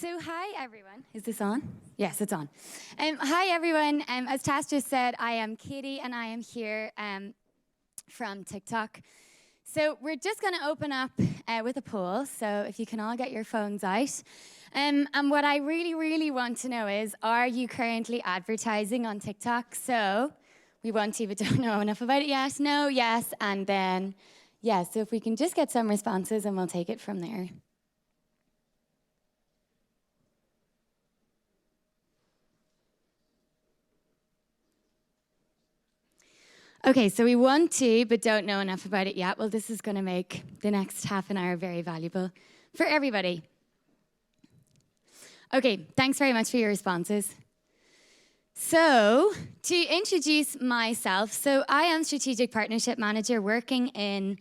So hi everyone. Is this on? Yes, it's on. Hi everyone. As Tass just said, I am Katie and I am here from TikTok. So we're just going to open up with a poll. So if you can all get your phones out. And what I really want to know is, are you currently advertising on TikTok? So we want to, but don't know enough about it yet. No, yes, and then yes. So if we can just get some responses and we'll take it from there. Okay, so we want to, but don't know enough about it yet. Well, this is going to make the next half an hour very valuable for everybody. Okay, thanks very much for your responses. So, to introduce myself, so I am Strategic Partnership Manager working in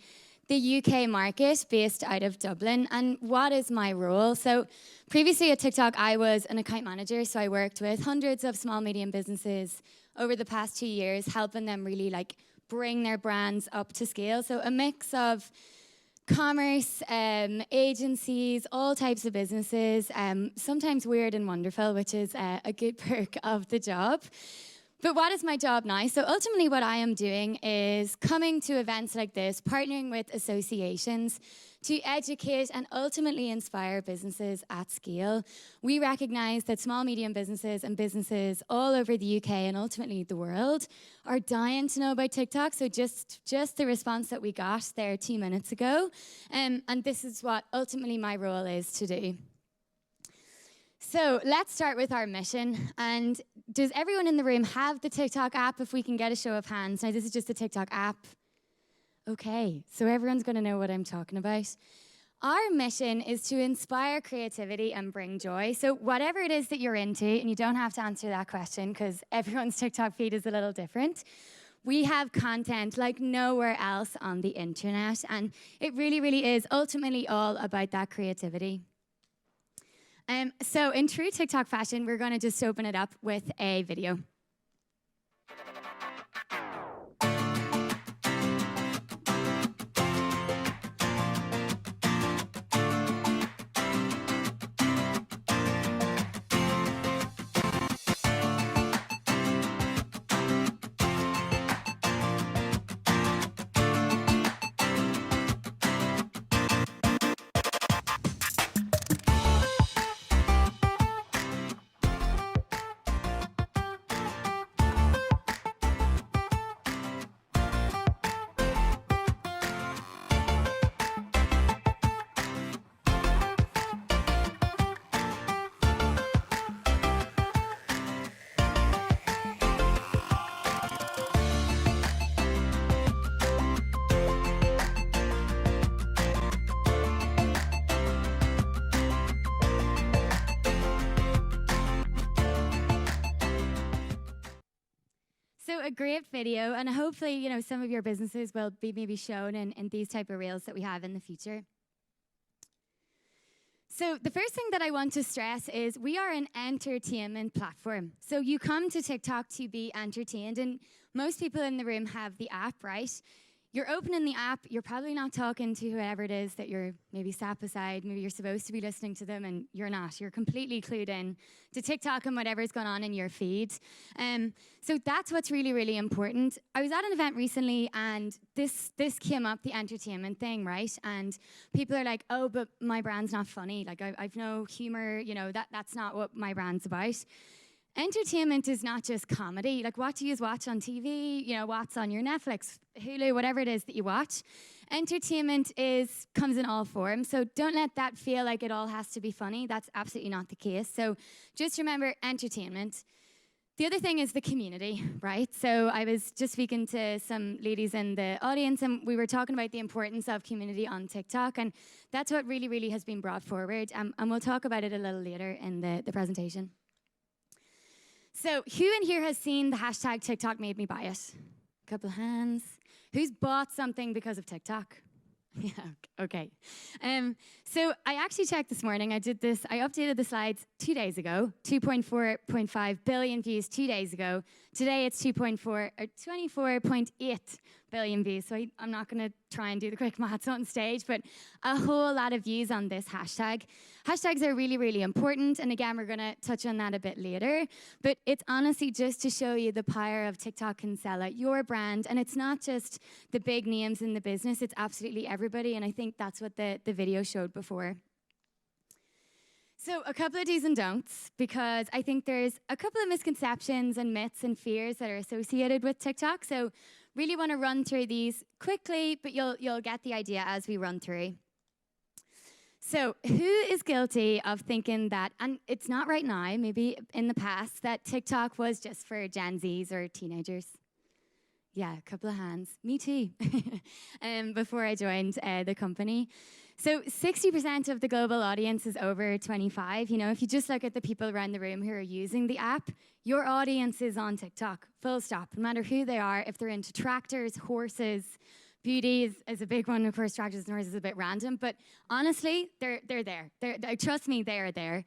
the UK market based out of Dublin. And what is my role? So, previously at TikTok, I was an account manager, so I worked with hundreds of small, medium businesses over the past 2 years, helping them really bring their brands up to scale. So a mix of commerce, agencies, all types of businesses, sometimes weird and wonderful, which is a good perk of the job. But what is my job now? So ultimately what I am doing is coming to events like this, partnering with associations to educate and ultimately inspire businesses at scale. We recognize that small, medium businesses and businesses all over the UK and ultimately the world are dying to know about TikTok. So just the response that we got there 2 minutes ago. And this is what ultimately my role is to do. So let's start with our mission. And does everyone in the room have the TikTok app? If we can get a show of hands. Now, this is just the TikTok app. Okay, so everyone's going to know what I'm talking about. Our mission is to inspire creativity and bring joy. So whatever it is that you're into, and you don't have to answer that question because everyone's TikTok feed is a little different, we have content like nowhere else on the internet. And it really is ultimately all about that creativity. So in true TikTok fashion, we're going to just open it up with a video. So a great video, and hopefully, some of your businesses will be maybe shown in these type of reels that we have in the future. So the first thing that I want to stress is we are an entertainment platform. So you come to TikTok to be entertained, and most people in the room have the app, right? You're opening the app, you're probably not talking to whoever it is that you're maybe sat beside, maybe you're supposed to be listening to them and you're not. You're completely clued in to TikTok and whatever's going on in your feed. So that's what's really important. I was at an event recently and this came up, the entertainment thing, right? And people are like, oh, but my brand's not funny. Like I've no humor, that's not what my brand's about. Entertainment is not just comedy. Like, what do you watch on TV? What's on your Netflix, Hulu, whatever it is that you watch. Entertainment comes in all forms. So don't let that feel like it all has to be funny. That's absolutely not the case. So just remember entertainment. The other thing is the community, right? So I was just speaking to some ladies in the audience, and we were talking about the importance of community on TikTok, and that's what really has been brought forward. And we'll talk about it a little later in the presentation. So who in here has seen the hashtag TikTok made me buy it? A couple of hands. Who's bought something because of TikTok? Yeah, okay. So I actually checked this morning. I updated the slides 2 days ago. 2.5 billion views 2 days ago. Today it's 24.8 billion views, so I'm not going to try and do the quick maths on stage, but a whole lot of views on this hashtag. Hashtags are really, really important, and again, we're going to touch on that a bit later, but it's honestly just to show you the power of TikTok can sell out your brand, and it's not just the big names in the business, it's absolutely everybody, and I think that's what the video showed before. So a couple of do's and don'ts, because I think there's a couple of misconceptions and myths and fears that are associated with TikTok. So really want to run through these quickly, but you'll get the idea as we run through. So who is guilty of thinking that, and it's not right now, maybe in the past, that TikTok was just for Gen Zs or teenagers? Yeah, a couple of hands. Me too. Before I joined the company. So 60% of the global audience is over 25. You know, if you just look at the people around the room who are using the app, your audience is on TikTok, full stop. No matter who they are, if they're into tractors, horses, beauty is a big one. Of course, tractors and horses is a bit random, but honestly, they're there. Trust me, they are there.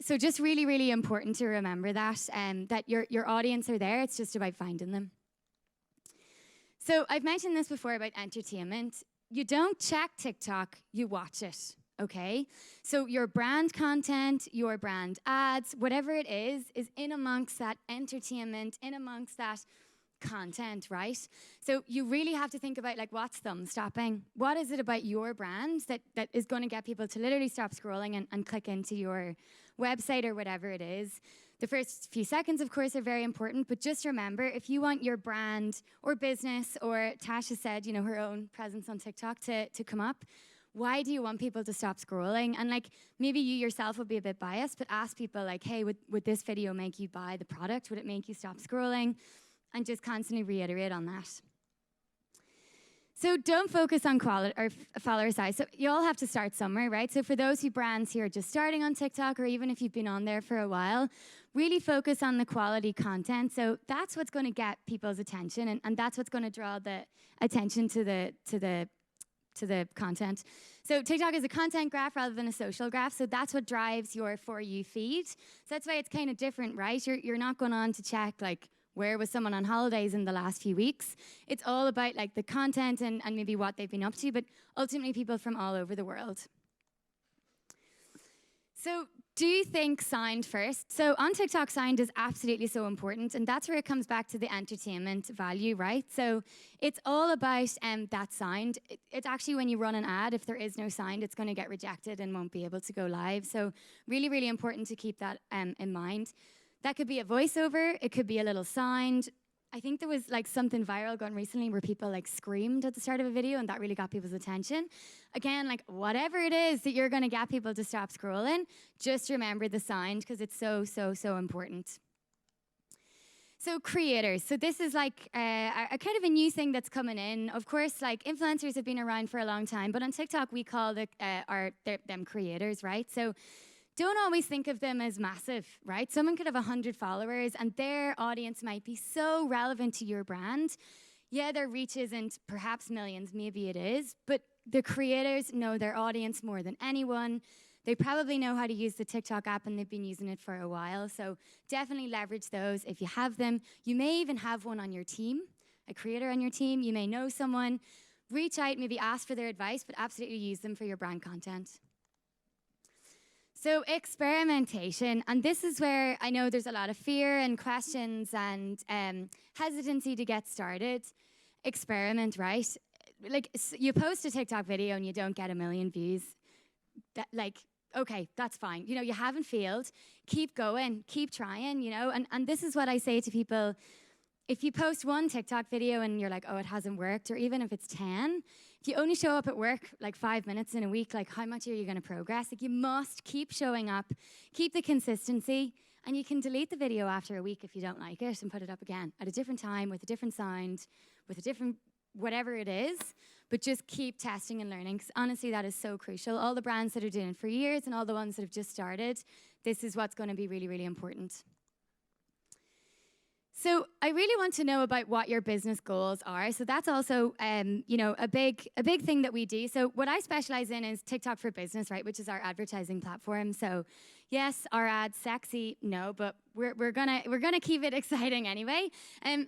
So just really, really important to remember that, that your audience are there. It's just about finding them. So I've mentioned this before about entertainment. You don't check TikTok, you watch it, okay? So your brand content, your brand ads, whatever it is in amongst that entertainment, in amongst that content, right? So you really have to think about, like, what's thumb stopping? What is it about your brand that is going to get people to literally stop scrolling and click into your website or whatever it is? The first few seconds, of course, are very important, but just remember, if you want your brand or business, or Tasha said, you know, her own presence on TikTok to come up, why do you want people to stop scrolling? And like, maybe you yourself will be a bit biased, but ask people like, hey, would this video make you buy the product? Would it make you stop scrolling? And just constantly reiterate on that. So don't focus on quality or follower size. So you all have to start somewhere, right? So for those brands who are just starting on TikTok, or even if you've been on there for a while, really focus on the quality content. So that's what's going to get people's attention, and that's what's going to draw the attention to the content. So TikTok is a content graph rather than a social graph. So that's what drives your For You feed. So that's why it's kind of different, right? You're not going on to check like, where was someone on holidays in the last few weeks? It's all about like the content and maybe what they've been up to, but ultimately people from all over the world. So do think sound first. So on TikTok, sound is absolutely so important, and that's where it comes back to the entertainment value, right? So it's all about that sound. It's actually when you run an ad, if there is no sound, it's going to get rejected and won't be able to go live. So really, really important to keep that in mind. That could be a voiceover, it could be a little sound. I think there was like something viral gone recently where people like screamed at the start of a video, and that really got people's attention. Again, like whatever it is that you're gonna get people to stop scrolling, just remember the sound, because it's so, so, so important. So creators, so this is like a kind of a new thing that's coming in. Of course, like influencers have been around for a long time, but on TikTok we call them creators, right? So don't always think of them as massive, right? Someone could have 100 followers and their audience might be so relevant to your brand. Yeah, their reach isn't perhaps millions, maybe it is, but the creators know their audience more than anyone. They probably know how to use the TikTok app and they've been using it for a while. So definitely leverage those if you have them. You may even have one on your team, a creator on your team. You may know someone. Reach out, maybe ask for their advice, but absolutely use them for your brand content. So experimentation, and this is where I know there's a lot of fear and questions and hesitancy to get started. Experiment, right? Like, you post a TikTok video and you don't get 1 million views. That, like, okay, that's fine. You know, you haven't failed. Keep going, keep trying, you know? And this is what I say to people. If you post one TikTok video and you're like, oh, it hasn't worked, or even if it's 10, if you only show up at work like 5 minutes in a week, like how much are you going to progress? Like, you must keep showing up, keep the consistency, and you can delete the video after a week if you don't like it and put it up again at a different time with a different sound, with a different whatever it is, but just keep testing and learning, because honestly, that is so crucial. All the brands that are doing it for years and all the ones that have just started, this is what's going to be really, really important. So I really want to know about what your business goals are. So that's also, a big thing that we do. So what I specialize in is TikTok for Business, right, which is our advertising platform. So yes, our ads sexy, no, but we're gonna keep it exciting anyway.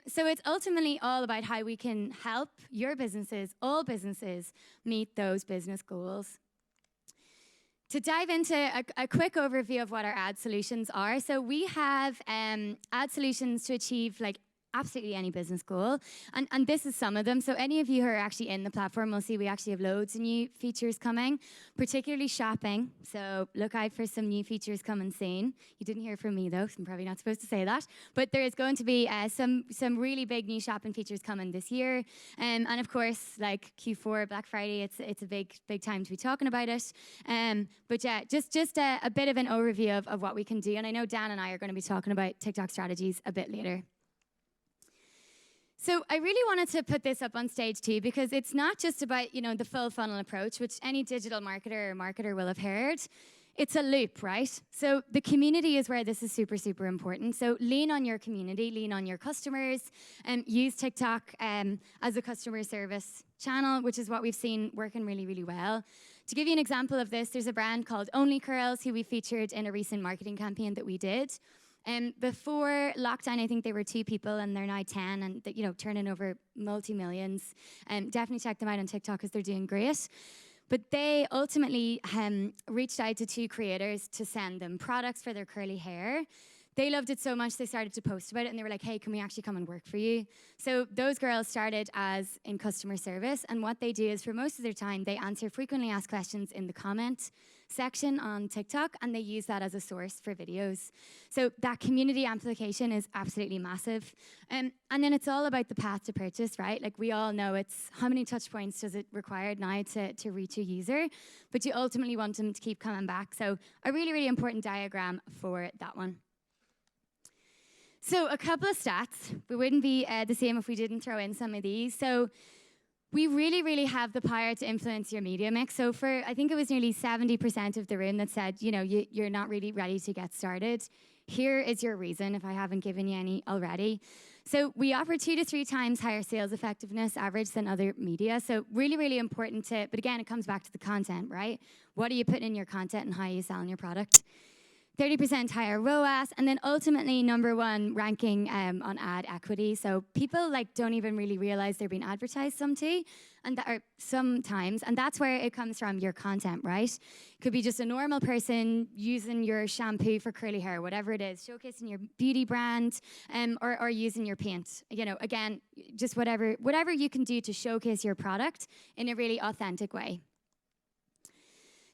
So it's ultimately all about how we can help your businesses, all businesses, meet those business goals. To dive into a quick overview of what our ad solutions are. So we have ad solutions to achieve like absolutely any business goal. And this is some of them. So any of you who are actually in the platform will see we actually have loads of new features coming, particularly shopping. So look out for some new features coming soon. You didn't hear from me though, so I'm probably not supposed to say that. But there is going to be some really big new shopping features coming this year. And of course, like Q4, Black Friday, it's a big time to be talking about it. But yeah, just a bit of an overview of what we can do. And I know Dan and I are going to be talking about TikTok strategies a bit later. So I really wanted to put this up on stage too, because it's not just about, the full funnel approach, which any digital marketer or marketer will have heard. It's a loop, right? So the community is where this is super, super important. So lean on your community, lean on your customers, and use TikTok as a customer service channel, which is what we've seen working really, really well. To give you an example of this, there's a brand called Only Curls who we featured in a recent marketing campaign that we did. Before lockdown, I think there were 2 people, and they're now 10, and turning over multi-millions. Definitely check them out on TikTok because they're doing great. But they ultimately reached out to 2 creators to send them products for their curly hair. They loved it so much, they started to post about it, and they were like, hey, can we actually come and work for you? So those girls started as in customer service, and what they do is for most of their time, they answer frequently asked questions in the comment section on TikTok, and they use that as a source for videos. So that community amplification is absolutely massive. And then it's all about the path to purchase, right? Like we all know it's how many touch points does it require now to reach a user, but you ultimately want them to keep coming back. So a really, really important diagram for that one. So a couple of stats. We wouldn't be the same if we didn't throw in some of these. So we really, really have the power to influence your media mix. So I think it was nearly 70% of the room that said, you're not really ready to get started. Here is your reason, if I haven't given you any already. So we offer 2 to 3 times higher sales effectiveness average than other media. So really, really important but again, it comes back to the content, right? What are you putting in your content and how are you selling your product? 30% higher ROAS, and then ultimately #1 ranking on ad equity. So people don't even really realize they're being advertised sometimes, and that's where it comes from, your content, right? Could be just a normal person using your shampoo for curly hair, whatever it is, showcasing your beauty brand, or using your paint. Again, just whatever you can do to showcase your product in a really authentic way.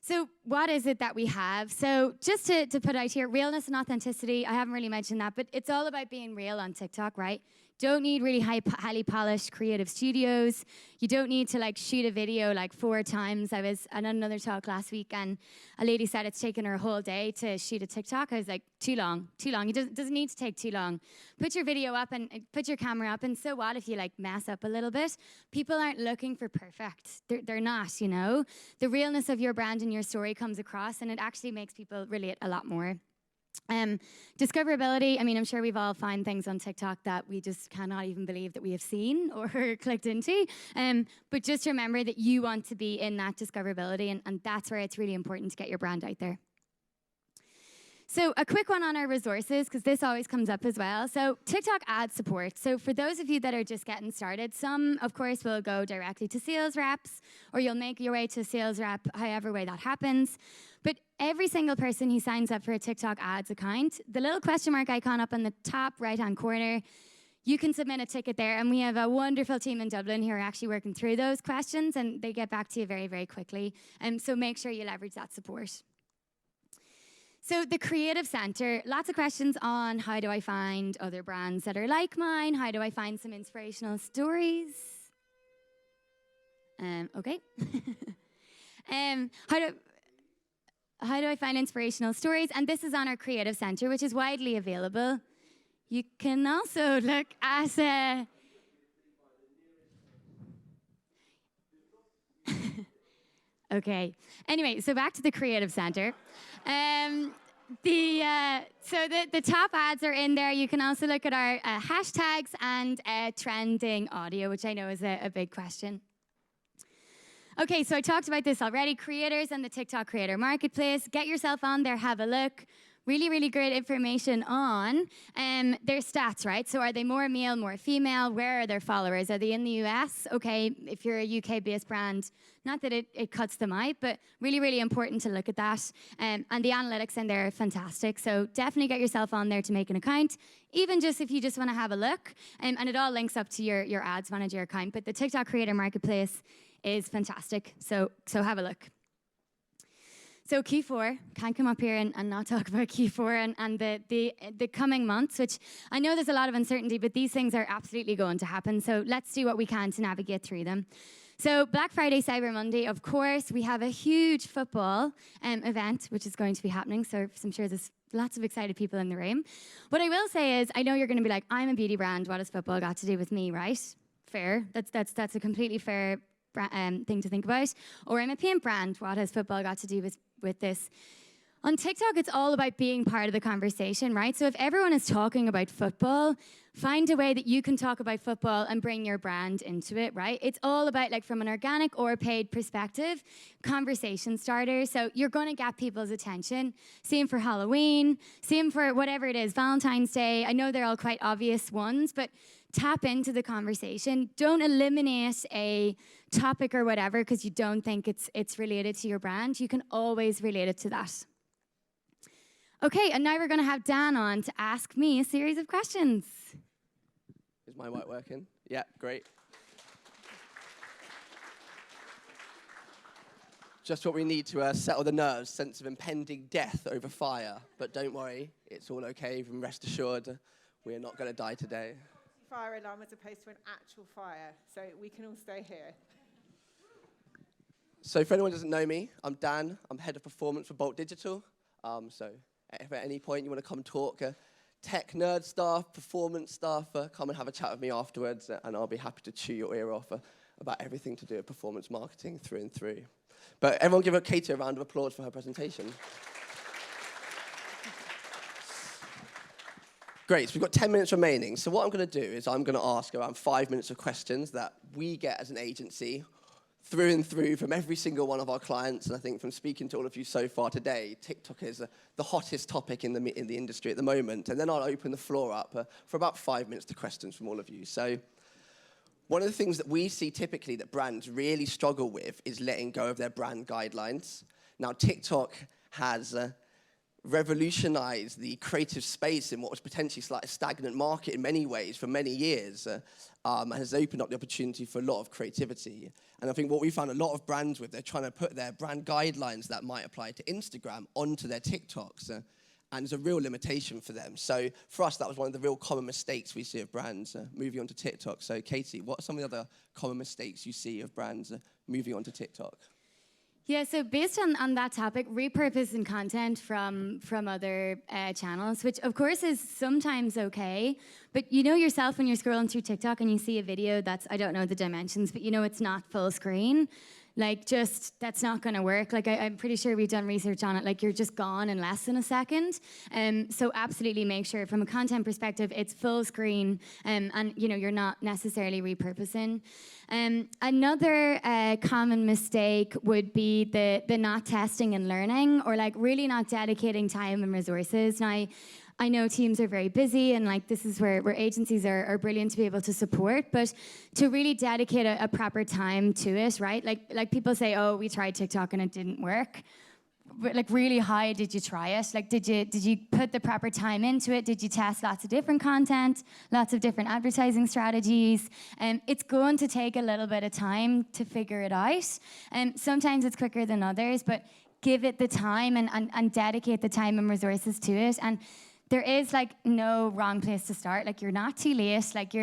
So what is it that we have? So just to put out here, realness and authenticity, I haven't really mentioned that, but it's all about being real on TikTok, right? Don't need really highly polished creative studios. You don't need to shoot a video 4 times. I was at another talk last week and a lady said it's taken her a whole day to shoot a TikTok. I was like, too long. It doesn't need to take too long. Put your video up and put your camera up, and so what if you mess up a little bit? People aren't looking for perfect. They're not, The realness of your brand and your story comes across, and it actually makes people relate a lot more. Discoverability, I'm sure we've all found things on TikTok that we just cannot even believe that we have seen or clicked into. But just remember that you want to be in that discoverability, and that's where it's really important to get your brand out there. So a quick one on our resources, because this always comes up as well. So TikTok ad support. So for those of you that are just getting started, some, of course, will go directly to sales reps, or you'll make your way to a sales rep, however way that happens. But every single person who signs up for a TikTok ads account, the little question mark icon up in the top right-hand corner, you can submit a ticket there, and we have a wonderful team in Dublin who are actually working through those questions, and they get back to you very, very quickly. So make sure you leverage that support. So the Creative Center, lots of questions on how do I find other brands that are like mine? How do I find some inspirational stories? Okay. How do I find inspirational stories? And this is on our Creative Center, which is widely available. You can also look at... Okay. Anyway, so back to the Creative Center. The top ads are in there. You can also look at our hashtags and trending audio, which I know is a big question. Okay, so I talked about this already. Creators and the TikTok Creator Marketplace. Get yourself on there, have a look. Really, really great information on their stats, right? So are they more male, more female? Where are their followers? Are they in the US? Okay, if you're a UK-based brand, not that it cuts them out, but really, really important to look at that. And the analytics in there are fantastic. So definitely get yourself on there to make an account, even just if you just want to have a look. And it all links up to your Ads Manager account. But the TikTok Creator Marketplace is fantastic. So have a look. So Q4, can't come up here and not talk about Q4 and the coming months, which I know there's a lot of uncertainty, but these things are absolutely going to happen. So let's do what we can to navigate through them. So Black Friday, Cyber Monday, of course, we have a huge football event, which is going to be happening. So I'm sure there's lots of excited people in the room. What I will say is, I know you're going to be like, I'm a beauty brand. What has football got to do with me, right? Fair. That's a completely fair thing to think about. Or I'm a paint brand. What has football got to do with this? On TikTok, it's all about being part of the conversation, right? So if everyone is talking about football, find a way that you can talk about football and bring your brand into it, right? It's all about, like, from an organic or paid perspective, conversation starters. So you're going to get people's attention. Same for Halloween, same for whatever it is, Valentine's Day. I know they're all quite obvious ones, but tap into the conversation. Don't eliminate a topic or whatever because you don't think it's related to your brand. You can always relate it to that. Okay, and now we're going to have Dan on to ask me a series of questions. Is my mic working? Yeah, great. Just what we need to settle the nerves, sense of impending death over fire. But don't worry, it's all okay. You can rest assured we are not going to die today. Fire alarm as opposed to an actual fire, so we can all stay here. So for anyone who doesn't know me, I'm Dan. I'm head of performance for Bolt Digital. So if at any point you want to come talk tech nerd stuff, performance stuff, come and have a chat with me afterwards, and I'll be happy to chew your ear off about everything to do with performance marketing through and through. But everyone give Katie a round of applause for her presentation. Great, so we've got 10 minutes remaining. So what I'm going to do is I'm going to ask around 5 minutes of questions that we get as an agency through and through from every single one of our clients. And I think from speaking to all of you so far today, TikTok is the hottest topic in the industry at the moment. And then I'll open the floor up for about 5 minutes to questions from all of you. So one of the things that we see typically that brands really struggle with is letting go of their brand guidelines. Now, TikTok has revolutionized the creative space in what was potentially a stagnant market in many ways for many years, and has opened up the opportunity for a lot of creativity. And I think what we found a lot of brands with, they're trying to put their brand guidelines that might apply to Instagram onto their TikToks, and it's a real limitation for them. So for us, that was one of the real common mistakes we see of brands moving onto TikTok. So Katie, what are some of the other common mistakes you see of brands moving onto TikTok? Yeah, so based on that topic, repurposing content from other channels, which of course is sometimes okay, but you know yourself when you're scrolling through TikTok and you see a video that's, I don't know the dimensions, but you know it's not full screen. Like, just, that's not going to work. Like, I'm pretty sure we've done research on it. Like, you're just gone in less than a second. So absolutely make sure, from a content perspective, it's full screen, and, you know, you're not necessarily repurposing. Another common mistake would be the not testing and learning, or, like, really not dedicating time and resources. Now, I know teams are very busy, and like this is where agencies are brilliant to be able to support, but to really dedicate a proper time to it, right? Like people say, oh, we tried TikTok and it didn't work. But like, really, how did you try it? Like, did you put the proper time into it? Did you test lots of different content, lots of different advertising strategies? It's going to take a little bit of time to figure it out. Sometimes it's quicker than others, but give it the time and dedicate the time and resources to it. And there is like no wrong place to start. Like, you're not too late. Like,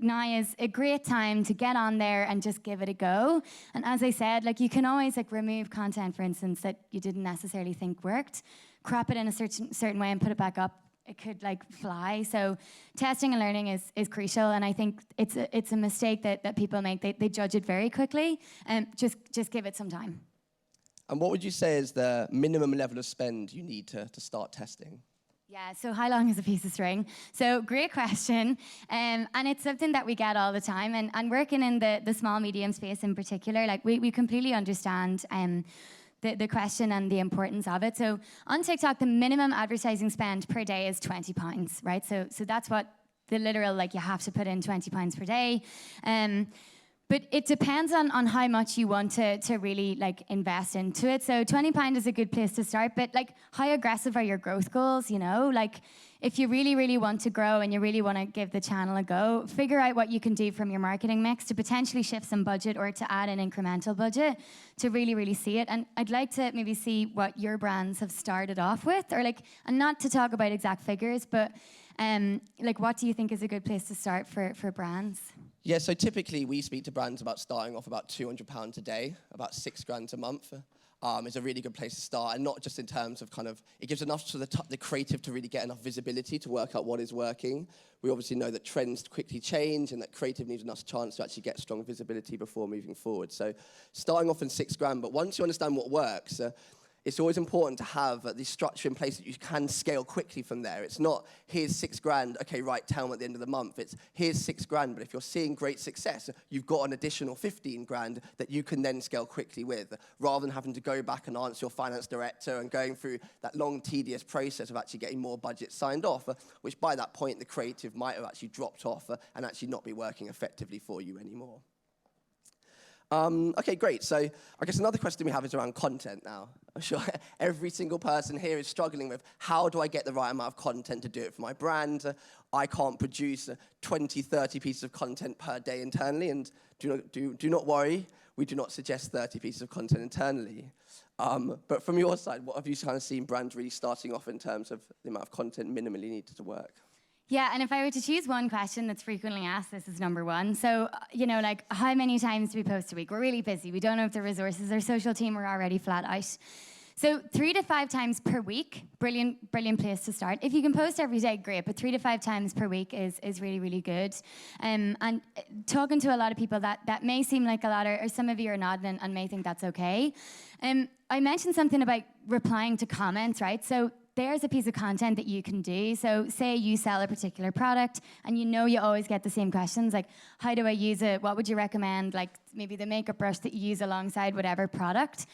now is a great time to get on there and just give it a go. And as I said, like, you can always like remove content, for instance, that you didn't necessarily think worked, crop it in a certain way and put it back up. It could like fly. So testing and learning is crucial. And I think it's a mistake that people make. They judge it very quickly. Just give it some time. And what would you say is the minimum level of spend you need to start testing? Yeah, so how long is a piece of string? So great question. And it's something that we get all the time. And working in the small, medium space in particular, like we completely understand the question and the importance of it. So on TikTok, the minimum advertising spend per day is £20, right? So that's what the literal, like you have to put in £20 per day. But it depends on how much you want to really like invest into it. So £20 is a good place to start, but like how aggressive are your growth goals, you know? Like if you really, really want to grow and you really want to give the channel a go, figure out what you can do from your marketing mix to potentially shift some budget or to add an incremental budget to really, really see it. And I'd like to maybe see what your brands have started off with, or like, and not to talk about exact figures, but like what do you think is a good place to start for brands? Yeah, so typically we speak to brands about starting off about £200 a day, about £6,000 a month. Is a really good place to start, and not just in terms of kind of, it gives enough to the creative to really get enough visibility to work out what is working. We obviously know that trends quickly change and that creative needs enough chance to actually get strong visibility before moving forward. So starting off in £6,000, but once you understand what works, it's always important to have the structure in place that you can scale quickly from there. It's not, here's £6,000, okay, right, tell them at the end of the month. It's, here's £6,000, but if you're seeing great success, you've got an additional £15,000 that you can then scale quickly with, rather than having to go back and answer your finance director and going through that long, tedious process of actually getting more budget signed off, which by that point, the creative might have actually dropped off and actually not be working effectively for you anymore. Okay, great. So I guess another question we have is around content now. I'm sure every single person here is struggling with, how do I get the right amount of content to do it for my brand? I can't produce 20, 30 pieces of content per day internally, and do not worry, we do not suggest 30 pieces of content internally. But from your side, what have you kind of seen brands really starting off in terms of the amount of content minimally needed to work? Yeah, and if I were to choose one question that's frequently asked, this is number one. So, you know, like, how many times do we post a week? We're really busy. We don't have the resources. Our social team are already flat out. So 3 to 5 times per week, brilliant place to start. If you can post every day, great, but 3 to 5 times per week is really, really good. And talking to a lot of people, that may seem like a lot, or some of you are nodding and may think that's okay. I mentioned something about replying to comments, right? So there's a piece of content that you can do. So say you sell a particular product and you know you always get the same questions, like, how do I use it? What would you recommend? Like maybe the makeup brush that you use alongside whatever product.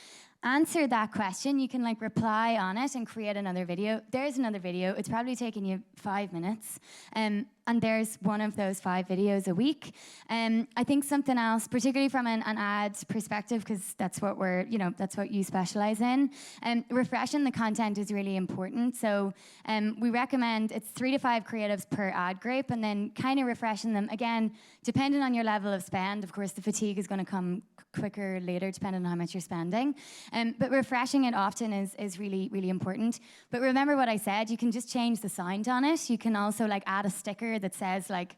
Answer that question. You can like reply on it and create another video. There's another video. It's probably taking you 5 minutes. And there's one of those 5 videos a week. I think something else, particularly from an ads perspective, because that's what that's what you specialize in. Refreshing the content is really important. So we recommend it's 3 to 5 creatives per ad group, and then kind of refreshing them. Again, depending on your level of spend, of course, the fatigue is going to come quicker later, depending on how much you're spending. But refreshing it often is really, really important. But remember what I said, you can just change the sound on it. You can also like add a sticker that says like,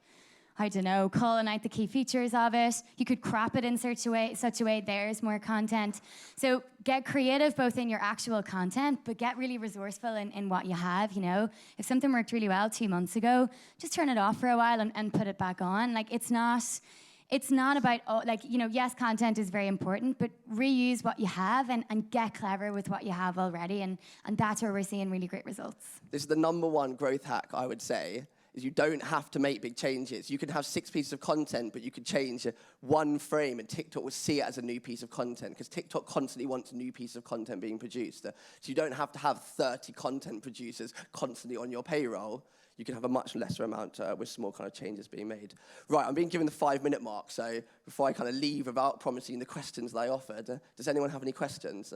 I don't know, calling out the key features of it. You could crop it in such a way there's more content. So get creative both in your actual content, but get really resourceful in what you have, you know. If something worked really well 2 months ago, just turn it off for a while and put it back on. Like it's not about, like, you know, yes, content is very important, but reuse what you have and get clever with what you have already. And that's where we're seeing really great results. This is the #1 growth hack, I would say, is you don't have to make big changes. You can have 6 pieces of content, but you could change one frame and TikTok will see it as a new piece of content, because TikTok constantly wants a new piece of content being produced. So you don't have to have 30 content producers constantly on your payroll. You can have a much lesser amount with small kind of changes being made. Right, I'm being given the 5-minute mark, so before I kind of leave without promising the questions that I offered, does anyone have any questions?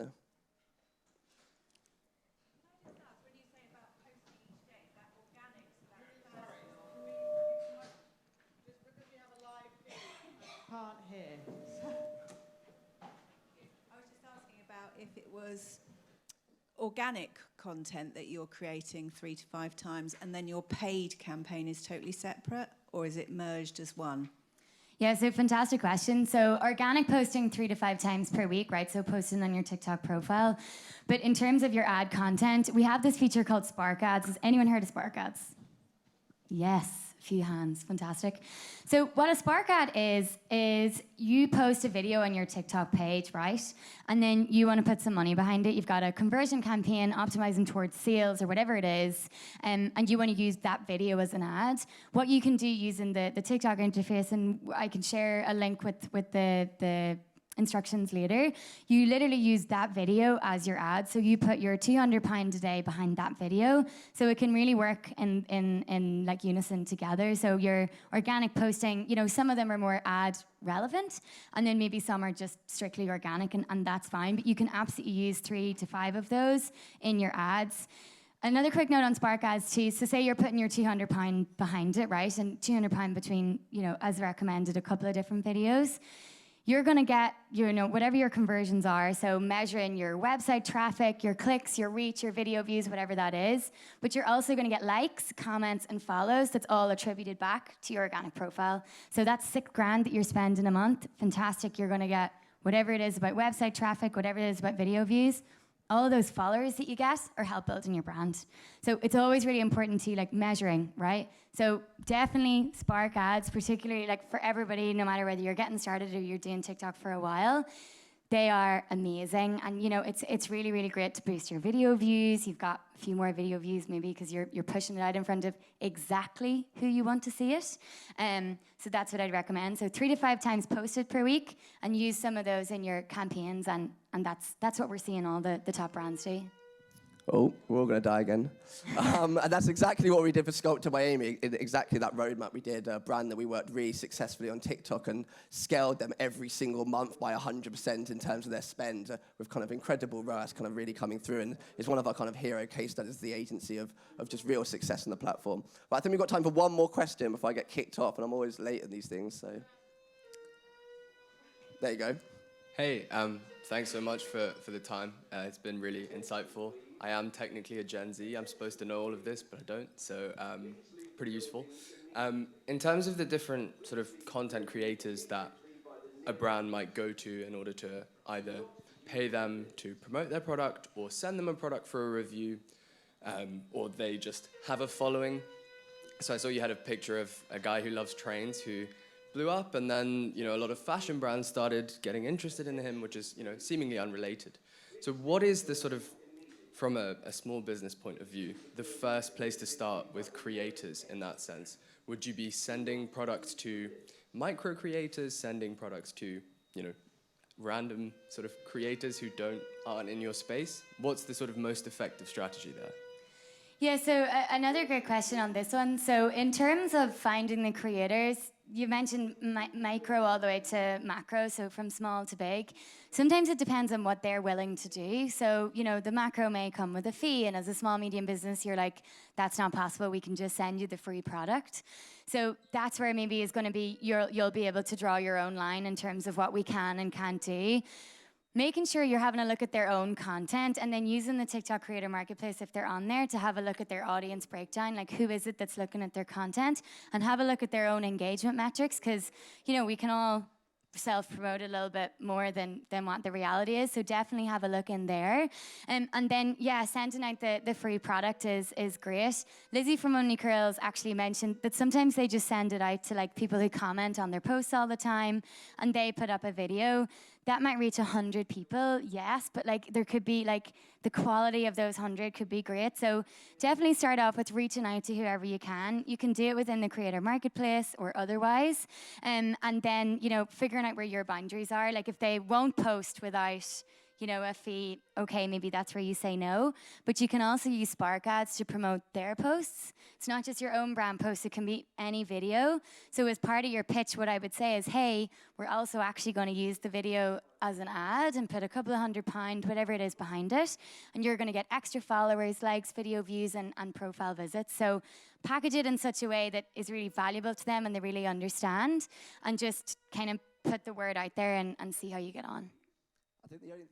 Can't hear. I was just asking about if it was organic content that you're creating 3 to 5 times and then your paid campaign is totally separate, or is it merged as one? Yeah, so fantastic question. So organic posting 3 to 5 times per week, right? So posting on your TikTok profile. But in terms of your ad content, we have this feature called Spark Ads. Has anyone heard of Spark Ads? Yes. few hands, fantastic. So what a Spark ad is you post a video on your TikTok page, right? And then you want to put some money behind it. You've got a conversion campaign optimizing towards sales or whatever it is, and you want to use that video as an ad. What you can do using the TikTok interface, and I can share a link with the instructions later, you literally use that video as your ad. So you put your £200 a day behind that video. So it can really work in like unison together. So your organic posting, you know, some of them are more ad relevant, and then maybe some are just strictly organic, and that's fine. But you can absolutely use 3 to 5 of those in your ads. Another quick note on Spark ads too. So say you're putting your £200 behind it, right? And £200 between, you know, as recommended, a couple of different videos. You're going to get, you know, whatever your conversions are, so measuring your website traffic, your clicks, your reach, your video views, whatever that is. But you're also going to get likes, comments, and follows. That's all attributed back to your organic profile. So that's $6,000 that you're spending a month. Fantastic. You're going to get whatever it is about website traffic, whatever it is about video views. All of those followers that you get are help building your brand. So it's always really important to like measuring, right? So definitely Spark ads, particularly like for everybody, no matter whether you're getting started or you're doing TikTok for a while, they are amazing. And you know, it's really, really great to boost your video views. You've got a few more video views maybe because you're pushing it out in front of exactly who you want to see it. So that's what I'd recommend. So 3 to 5 times posted per week, and use some of those in your campaigns, and that's what we're seeing all the top brands do. Oh, we're all going to die again. And that's exactly what we did for Sculptor Miami, exactly that roadmap we did, a brand that we worked really successfully on TikTok and scaled them every single month by 100% in terms of their spend, with kind of incredible ROAS kind of really coming through. And it's one of our kind of hero case studies, the agency of just real success on the platform. But I think we've got time for one more question before I get kicked off, and I'm always late at these things, so. There you go. Hey, thanks so much for the time. It's been really insightful. I am technically a Gen Z. I'm supposed to know all of this, but I don't, so pretty useful. In terms of the different sort of content creators that a brand might go to in order to either pay them to promote their product or send them a product for a review, or they just have a following. So I saw you had a picture of a guy who loves trains who blew up, and then, you know, a lot of fashion brands started getting interested in him, which is, you know, seemingly unrelated. So what is the sort of, from a small business point of view, the first place to start with creators in that sense? Would you be sending products to micro creators, sending products to, you know, random sort of creators who aren't in your space? What's the sort of most effective strategy there? Yeah, so another great question on this one. So in terms of finding the creators, you mentioned micro all the way to macro, so from small to big. Sometimes it depends on what they're willing to do. So, you know, the macro may come with a fee, and as a small, medium business, you're like, that's not possible, we can just send you the free product. So that's where maybe is going to be, you'll be able to draw your own line in terms of what we can and can't do. Making sure you're having a look at their own content, and then using the TikTok Creator Marketplace, if they're on there, to have a look at their audience breakdown, like who is it that's looking at their content, and have a look at their own engagement metrics, because, you know, we can all self-promote a little bit more than what the reality is, so definitely have a look in there. And then, yeah, sending out the free product is great. Lizzie from Only Curls actually mentioned that sometimes they just send it out to like people who comment on their posts all the time, and they put up a video. That might reach 100 people, yes, but like there could be like the quality of those 100 could be great. So definitely start off with reaching out to whoever you can. You can do it within the Creator Marketplace or otherwise. And then, you know, figuring out where your boundaries are. Like if they won't post without, you know, a fee, okay, maybe that's where you say no. But you can also use Spark ads to promote their posts. It's not just your own brand posts, it can be any video. So as part of your pitch, what I would say is, hey, we're also actually going to use the video as an ad and put a couple of £100, whatever it is, behind it. And you're going to get extra followers, likes, video views, and profile visits. So package it in such a way that is really valuable to them and they really understand. And just kind of put the word out there and see how you get on. I think the only...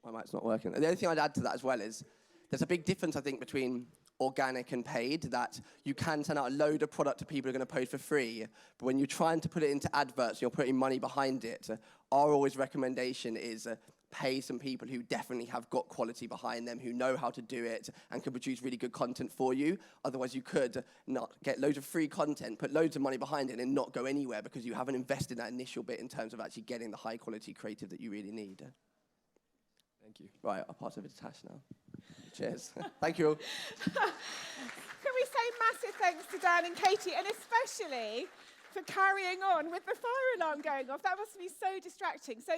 My mic's not working. The only thing I'd add to that as well is there's a big difference, I think, between organic and paid, that you can send out a load of product to people who are going to post for free, but when you're trying to put it into adverts, you're putting money behind it, our always recommendation is pay some people who definitely have got quality behind them, who know how to do it and can produce really good content for you. Otherwise, you could not get loads of free content, put loads of money behind it and not go anywhere because you haven't invested that initial bit in terms of actually getting the high quality creative that you really need. Thank you. Right, I'll pass over to Tash now. Cheers. Thank you all. Can we say massive thanks to Dan and Katie, and especially for carrying on with the fire alarm going off? That must be so distracting. So